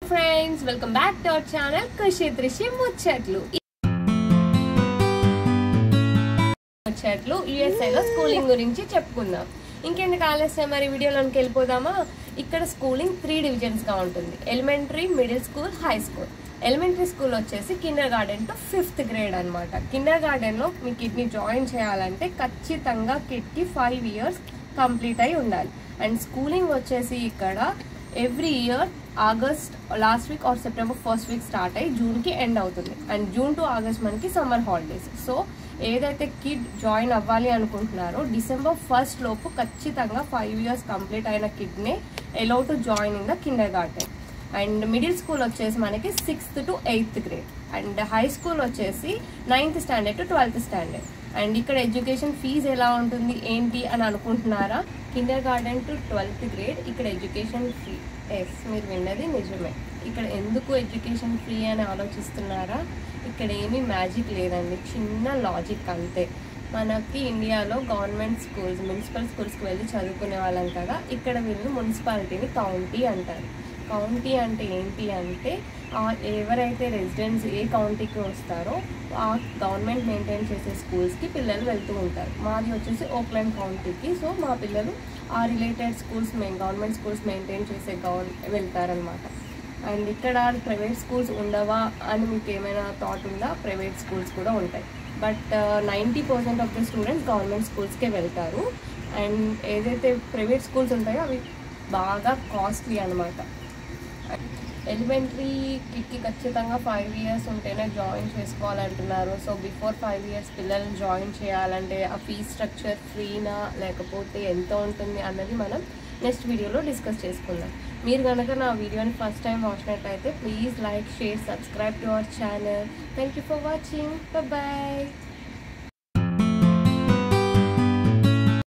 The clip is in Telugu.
Friends, welcome back to our channel Khushi Trishi ముచ్చట్లు. USA లో స్కూలింగ్ గురించి చెప్పుకుందాం. ఇంకెందుకు ఆలస్యం, మరి వీడియోలోకి వెళ్ళిపోదామా. ఇక్కడ స్కూలింగ్ 3 డివిజన్స్గా ఉంటుంది: elementary, middle school, high school. Elementary school వచ్చేసి kindergarten to 5th grade అనమాట. కిండర్ గార్డెన్లో మీ కిడ్ని జాయిన్ చేయాలంటే ఖచ్చితంగా కిడ్కి 5 years కంప్లీట్ అయి ఉండాలి. అండ్ స్కూలింగ్ వచ్చేసి ఇక్కడ every year August last week or September first week start అయ్యి జూన్కి ఎండ్ అవుతుంది. అండ్ జూన్ టు ఆగస్ట్ మనకి సమ్మర్ హాలిడేస్. సో ఏదైతే కిడ్ జాయిన్ అవ్వాలి అనుకుంటున్నారో డిసెంబర్ 1st లోపు ఖచ్చితంగా 5 years కంప్లీట్ అయిన కిడ్నే allow to join in the kindergarten. And middle school వచ్చేసి మనకి 6th to 8th grade. And high school వచ్చేసి 9th standard to 12th standard. And ఇక్కడ ఎడ్యుకేషన్ ఫీజు ఎలా ఉంటుంది ఏంటి అని అనుకుంటున్నారా? Kindergarten to 12th grade ఇక్కడ ఎడ్యుకేషన్ ఫ్రీ. ఎస్, మీరు విన్నది నిజమే. ఇక్కడ ఎందుకు ఎడ్యుకేషన్ ఫ్రీ అని ఆలోచిస్తున్నారా? ఇక్కడ ఏమీ మ్యాజిక్ లేదండి, చిన్న లాజిక్ అంతే. మనకి ఇండియాలో గవర్నమెంట్ స్కూల్స్, మున్సిపల్ స్కూల్స్కి వెళ్ళి చదువుకునే వాళ్ళం కదా. ఇక్కడ వీళ్ళు మున్సిపాలిటీని కౌంటీ అంటారు. కౌంటీ అంటే ఏంటి అంటే ఎవరైతే రెసిడెంట్స్ ఏ కౌంటీకి వస్తారో ఆ గవర్నమెంట్ మెయింటైన్ చేసే స్కూల్స్కి పిల్లలు వెళ్తూ ఉంటారు. మాది వచ్చేసి ఓక్లాండ్ కౌంటీకి. సో మా పిల్లలు ఆ related schools government schools maintain చేసే వెళ్తారనమాట. అండ్ ఇక్కడ ప్రైవేట్ స్కూల్స్ ఉండవా అని మీకు ఏమైనా థాట్ ఉందా? ప్రైవేట్ స్కూల్స్ కూడా ఉంటాయి. But 90% of the students government స్కూల్స్కే వెళ్తారు. అండ్ ఏదైతే ప్రైవేట్ స్కూల్స్ ఉంటాయో అవి బాగా కాస్ట్లీ అనమాట. ఎలిమెంటరీ కిడ్కి ఖచ్చితంగా 5 years ఉంటేనే జాయిన్ చేసుకోవాలంటున్నారు. సో బిఫోర్ 5 years పిల్లల్ని జాయిన్ చేయాలంటే ఆ ఫీజ్ స్ట్రక్చర్ ఫ్రీనా లేకపోతే ఎంత ఉంటుంది అన్నది మనం నెక్స్ట్ వీడియోలో డిస్కస్ చేసుకుందాం. మీరు కనుక నా వీడియోని ఫస్ట్ టైం వాచినట్టయితే please like, share, subscribe to our channel. Thank you for watching. Bye.